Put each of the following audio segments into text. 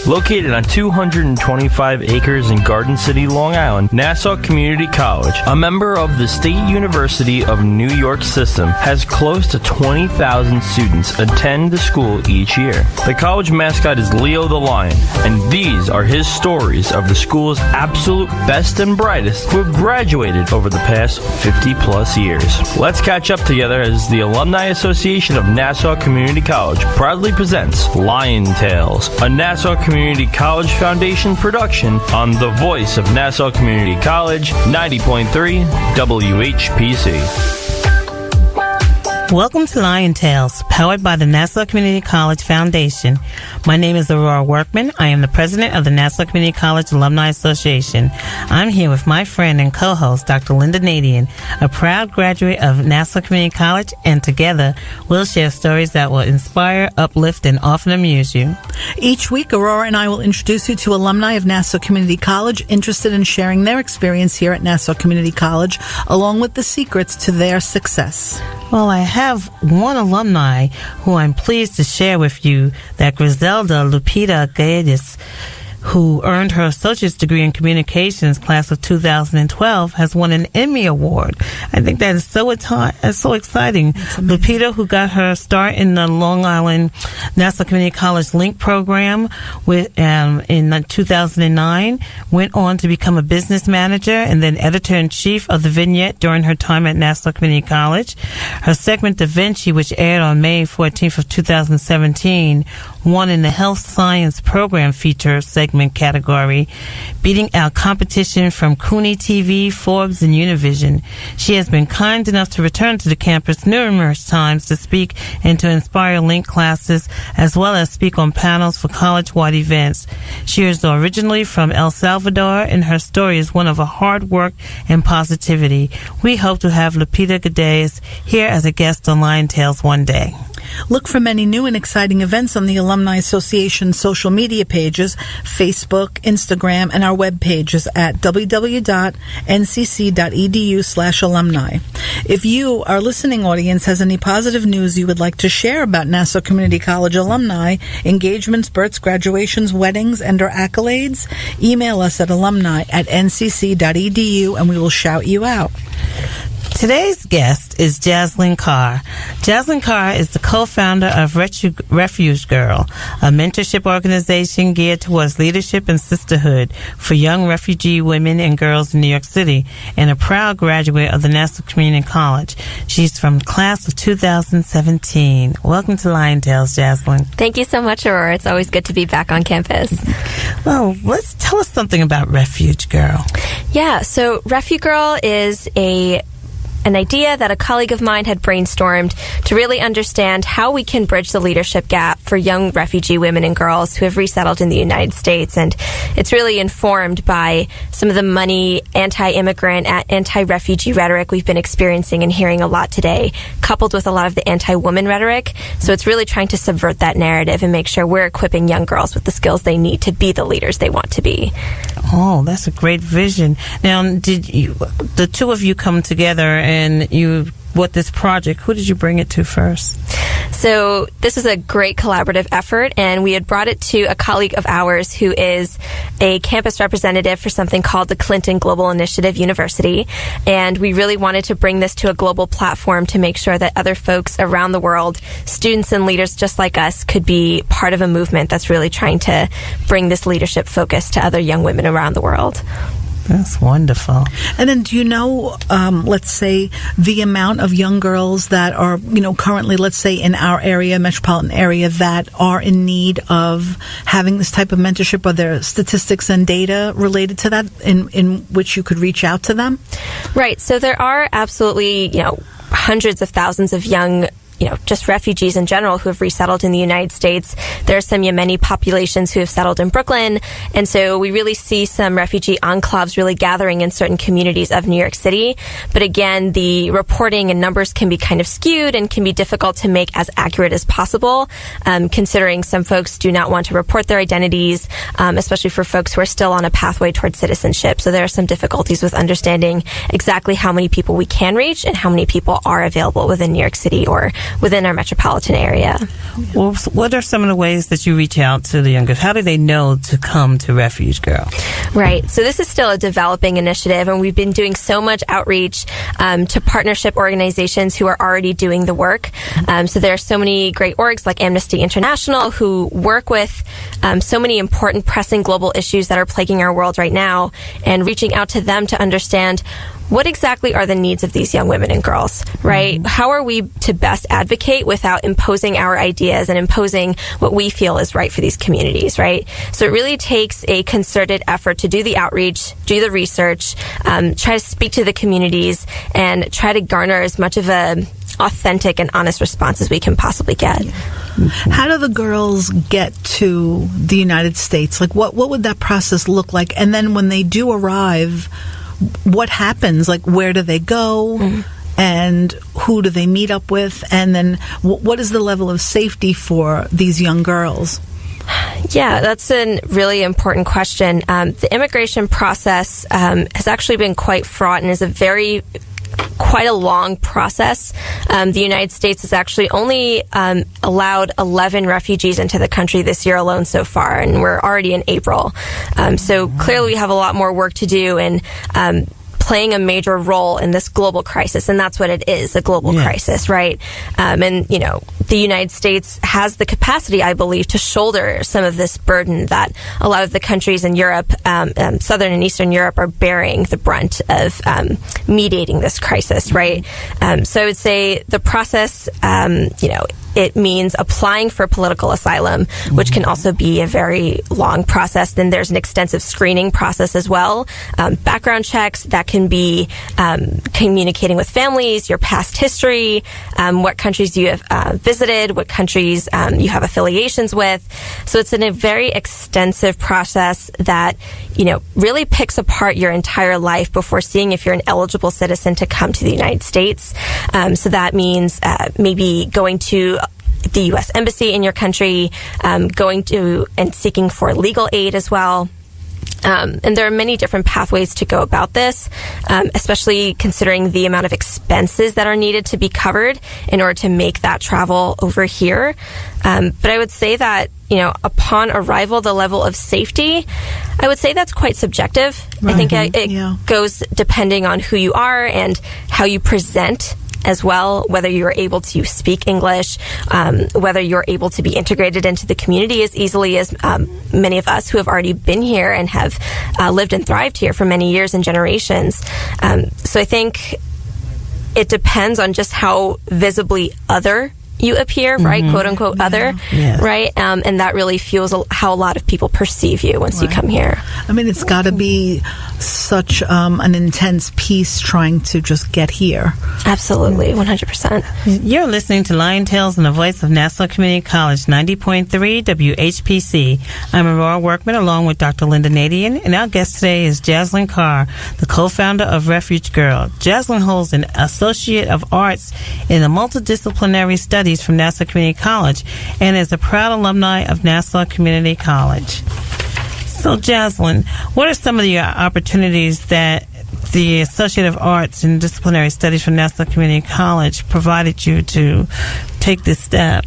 Located on 225 acres in Garden City, Long Island, Nassau Community College, a member of the State University of New York system, has close to 20,000 students attend the school each year. The college mascot is Leo the Lion, and these are his stories of the school's absolute best and brightest who have graduated over the past 50-plus years. Let's catch up together as the Alumni Association of Nassau Community College proudly presents Lion Tales, a Nassau Community College Foundation production on the voice of Nassau Community College, 90.3 WHPC. Welcome to Lion Tales, powered by the Nassau Community College Foundation. My name is Aurora Workman. I am the president of the Nassau Community College Alumni Association. I'm here with my friend and co-host, Dr. Lynnda Nadien, a proud graduate of Nassau Community College, and together we'll share stories that will inspire, uplift, and often amuse you. Each week, Aurora and I will introduce you to alumni of Nassau Community College interested in sharing their experience here at Nassau Community College, along with the secrets to their success. Well, I have one alumni who I'm pleased to share with you, that Griselda Lupita Gaedes, who earned her associate's degree in communications class of 2012, has won an Emmy Award. I think that is so exciting. Lupita, who got her start in the Long Island Nassau Community College Link program in 2009, went on to become a business manager and then editor-in-chief of the Vignette during her time at Nassau Community College. Her segment Da Vinci, which aired on May 14th of 2017, won in the Health Science Program feature segment category, beating out competition from Cooney TV, Forbes, and Univision. She has been kind enough to return to the campus numerous times to speak and to inspire Link classes, as well as speak on panels for college-wide events. She is originally from El Salvador, and her story is one of hard work and positivity. We hope to have Lupita Gaedes here as a guest on Lion Tales one day. Look for many new and exciting events on the Alumni Association social media pages, Facebook, Instagram, and our web pages at www.ncc.edu/alumni. If you, our listening audience, has any positive news you would like to share about Nassau Community College alumni, engagements, births, graduations, weddings, and or accolades, email us at alumni@ncc.edu and we will shout you out. Today's guest is Jaslin Kaur. Jaslin Kaur is the co-founder of Refuge Girl, a mentorship organization geared towards leadership and sisterhood for young refugee women and girls in New York City, and a proud graduate of the Nassau Community College. She's from class of 2017. Welcome to Lion Tales, Jaslin. Thank you so much, Aurora. It's always good to be back on campus. Well, let's tell us something about Refuge Girl. Yeah, so Refuge Girl is an idea that a colleague of mine had brainstormed to really understand how we can bridge the leadership gap for young refugee women and girls who have resettled in the United States. And it's really informed by some of the money, anti-immigrant, anti-refugee rhetoric we've been experiencing and hearing a lot today, coupled with a lot of the anti-woman rhetoric. So it's really trying to subvert that narrative and make sure we're equipping young girls with the skills they need to be the leaders they want to be. Oh, that's a great vision. Now, the two of you come together and this project, who did you bring it to first? So this is a great collaborative effort, and we had brought it to a colleague of ours who is a campus representative for something called the Clinton Global Initiative University, and we really wanted to bring this to a global platform to make sure that other folks around the world, students and leaders just like us, could be part of a movement that's really trying to bring this leadership focus to other young women around the world. That's wonderful. And then do you know, let's say, the amount of young girls that are, currently, let's say, in our area, metropolitan area, that are in need of having this type of mentorship? Are there statistics and data related to that in which you could reach out to them? Right. So there are absolutely, hundreds of thousands of young just refugees in general who have resettled in the United States. There are some Yemeni populations who have settled in Brooklyn. And so we really see some refugee enclaves really gathering in certain communities of New York City. But again, the reporting and numbers can be kind of skewed and can be difficult to make as accurate as possible, considering some folks do not want to report their identities, especially for folks who are still on a pathway towards citizenship. So there are some difficulties with understanding exactly how many people we can reach and how many people are available within New York City or within our metropolitan area. Well, what are some of the ways that you reach out to the young girls? How do they know to come to Refuge Girl? Right. So this is still a developing initiative, and we've been doing so much outreach to partnership organizations who are already doing the work. So there are so many great orgs like Amnesty International who work with so many important pressing global issues that are plaguing our world right now, and reaching out to them to understand what exactly are the needs of these young women and girls, right? Mm-hmm. How are we to best advocate without imposing our ideas and imposing what we feel is right for these communities, right? So it really takes a concerted effort to do the outreach, do the research, try to speak to the communities, and try to garner as much of a authentic and honest response as we can possibly get. How do the girls get to the United States? Like, what would that process look like? And then when they do arrive, what happens? Like, where do they go? Mm-hmm. And who do they meet up with? And then what is the level of safety for these young girls? Yeah, that's a really important question. The immigration process has actually been quite fraught and is quite a long process. The United States has actually only allowed 11 refugees into the country this year alone so far, and we're already in April. So clearly we have a lot more work to do in playing a major role in this global crisis, and that's what it is, a global crisis, right? And, you know, the United States has the capacity, I believe, to shoulder some of this burden that a lot of the countries in Europe, Southern and Eastern Europe, are bearing the brunt of mediating this crisis, right? So I would say the process, it means applying for political asylum, which can also be a very long process. Then there's an extensive screening process as well. Background checks, that can be communicating with families, your past history, what countries you have visited, what countries you have affiliations with. So it's a very extensive process that, really picks apart your entire life before seeing if you're an eligible citizen to come to the United States. So that means maybe going to the U.S. Embassy in your country, going to and seeking for legal aid as well. And there are many different pathways to go about this, especially considering the amount of expenses that are needed to be covered in order to make that travel over here. But I would say that, upon arrival, the level of safety, I would say that's quite subjective. Right. I think it goes depending on who you are and how you present as well, whether you're able to speak English, whether you're able to be integrated into the community as easily as many of us who have already been here and have lived and thrived here for many years and generations. So I think it depends on just how visibly other you appear, right? Quote unquote other, right? And that really fuels how a lot of people perceive you once you come here. I mean, it's got to be such an intense piece trying to just get here. Absolutely, 100%. You're listening to Lion Tales and the voice of Nassau Community College, 90.3 WHPC. I'm Aurora Workman along with Dr. Lynnda Nadien, and our guest today is Jaslin Kaur, the co-founder of Refuge Girl. Jaslin holds an Associate of Arts in the Multidisciplinary Studies from Nassau Community College and is a proud alumni of Nassau Community College. So, Jaslin, what are some of the opportunities that the Associate of Arts in Disciplinary Studies from Nassau Community College provided you to take this step?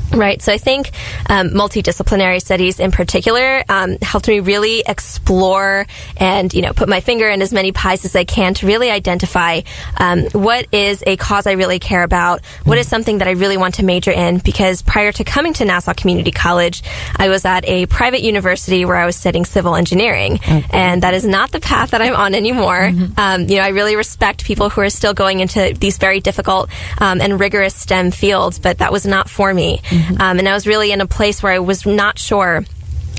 Right. So I think multidisciplinary studies in particular helped me really explore and, put my finger in as many pies as I can to really identify what is a cause I really care about, what is something that I really want to major in, because prior to coming to Nassau Community College, I was at a private university where I was studying civil engineering, and that is not the path that I'm on anymore. I really respect people who are still going into these very difficult and rigorous STEM fields, but that was not for me. And I was really in a place where I was not sure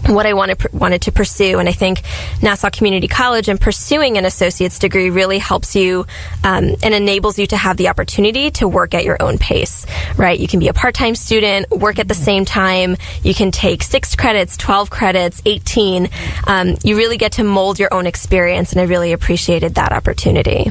what I wanted to pursue. And I think Nassau Community College and pursuing an associate's degree really helps you and enables you to have the opportunity to work at your own pace, right? You can be a part-time student, work at the same time. You can take 6 credits, 12 credits, 18. You really get to mold your own experience, and I really appreciated that opportunity.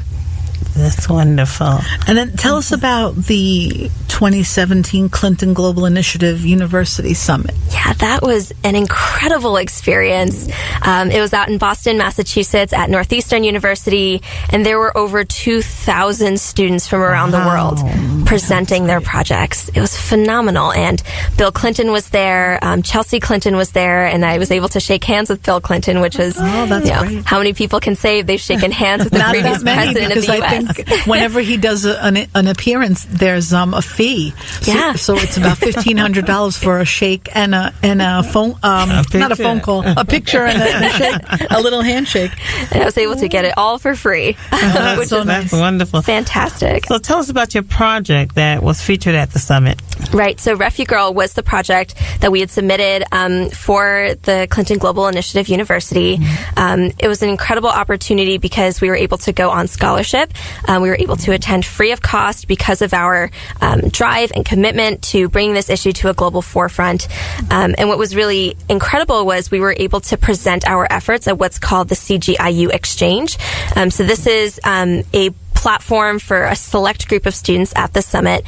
That's wonderful. And then tell us about the 2017 Clinton Global Initiative University Summit. Yeah, that was an incredible experience. It was out in Boston, Massachusetts at Northeastern University, and there were over 2,000 students from around the world presenting their projects. It was phenomenal. And Bill Clinton was there, Chelsea Clinton was there, and I was able to shake hands with Bill Clinton, which was, great. How many people can say they've shaken hands with the Not previous that many, president of because the I U.S.? think whenever he does an appearance, there's a fee. Yeah. So it's about $1,500 for a shake and a phone, not a phone call, a picture and a shake, a little handshake. And I was able to get it all for free, which so is nice. That's wonderful. fantastic. So tell us about your project that was featured at the summit. Right. So Refuge Girl was the project that we had submitted for the Clinton Global Initiative University. It was an incredible opportunity because we were able to go on scholarship. We were able to attend free of cost because of our drive and commitment to bringing this issue to a global forefront. And what was really incredible was we were able to present our efforts at what's called the CGIU Exchange. So this is a platform for a select group of students at the summit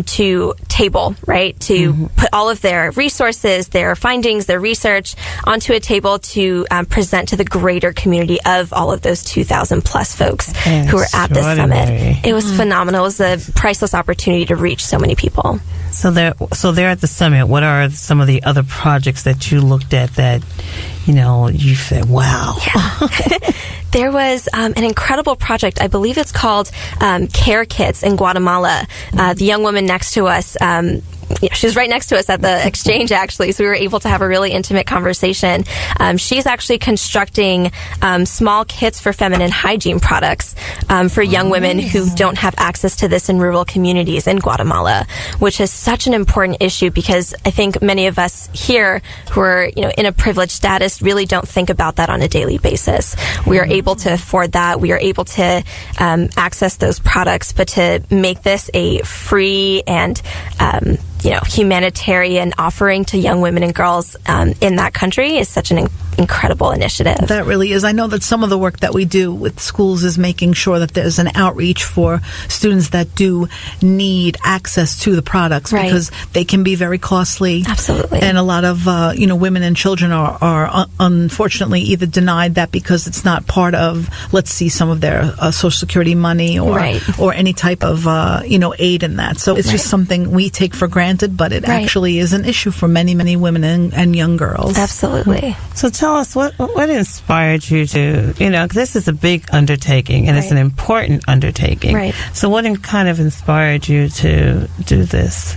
to table, right? To put all of their resources, their findings, their research onto a table to present to the greater community of all of those 2,000 plus folks who were at this summit. It was phenomenal. It was a priceless opportunity to reach so many people. So they're at the summit. What are some of the other projects that you looked at that, you said, wow? Yeah. There was an incredible project. I believe it's called Care Kits in Guatemala. The young woman next to us, she was right next to us at the exchange, actually, so we were able to have a really intimate conversation. She's actually constructing small kits for feminine hygiene products for young women who don't have access to this in rural communities in Guatemala, which is such an important issue because I think many of us here who are in a privileged status really don't think about that on a daily basis. We are able to afford that. We are able to access those products, but to make this a free and humanitarian offering to young women and girls in that country is such an incredible initiative. That really is. I know that some of the work that we do with schools is making sure that there's an outreach for students that do need access to the products because they can be very costly. Absolutely. And a lot of women and children are unfortunately either denied that because it's not part of, let's see, some of their Social Security money or any type of aid in that. So it's just something we take for granted, but it actually is an issue for many, many women and young girls. Absolutely. So tell us what inspired you to, 'cause this is a big undertaking and it's an important undertaking. Right. So what kind of inspired you to do this?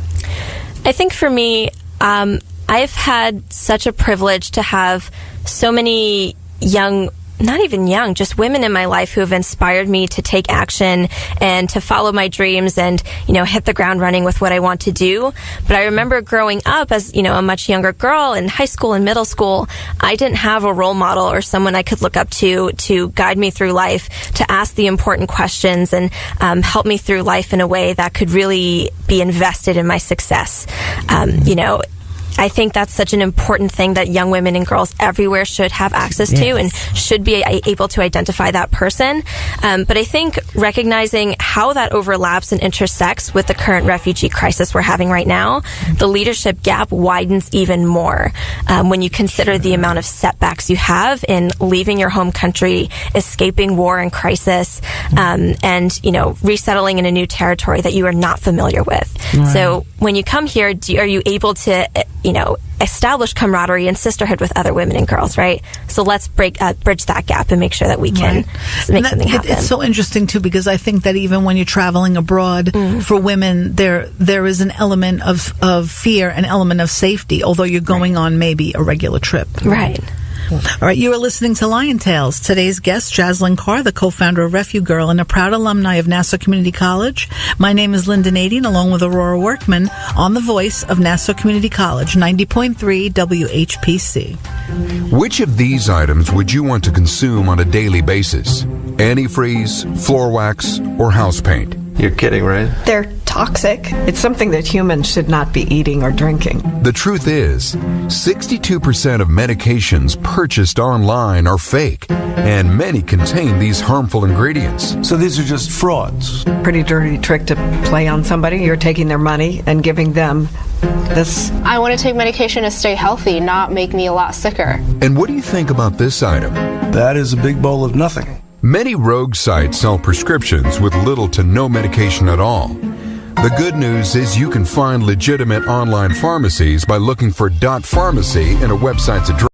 I think for me, I've had such a privilege to have so many not even young, just women in my life who have inspired me to take action and to follow my dreams and, hit the ground running with what I want to do. But I remember growing up as, a much younger girl in high school and middle school, I didn't have a role model or someone I could look up to guide me through life, to ask the important questions and help me through life in a way that could really be invested in my success. I think that's such an important thing that young women and girls everywhere should have access to and should be able to identify that person. But I think recognizing how that overlaps and intersects with the current refugee crisis we're having right now, the leadership gap widens even more when you consider the amount of setbacks you have in leaving your home country, escaping war and crisis, and, resettling in a new territory that you are not familiar with. Right. So when you come here, are you able to establish camaraderie and sisterhood with other women and girls, right? So let's bridge that gap and make sure that we can make something happen. It's so interesting, too, because I think that even when you're traveling abroad, for women, there is an element of fear, an element of safety, although you're going on maybe a regular trip. Right. All right, you are listening to Lion Tales. Today's guest, Jaslin Kaur, the co-founder of Refuge Girl and a proud alumni of Nassau Community College. My name is Lynnda Nadien, along with Aurora Workman, on the voice of Nassau Community College, 90.3 WHPC. Which of these items would you want to consume on a daily basis? Antifreeze, floor wax, or house paint? You're kidding, right? They're toxic. It's something that humans should not be eating or drinking. The truth is, 62% of medications purchased online are fake, and many contain these harmful ingredients. So these are just frauds. Pretty dirty trick to play on somebody. You're taking their money and giving them this. I want to take medication to stay healthy, not make me a lot sicker. And what do you think about this item? That is a big bowl of nothing. Many rogue sites sell prescriptions with little to no medication at all. The good news is you can find legitimate online pharmacies by looking for .pharmacy in a website's address.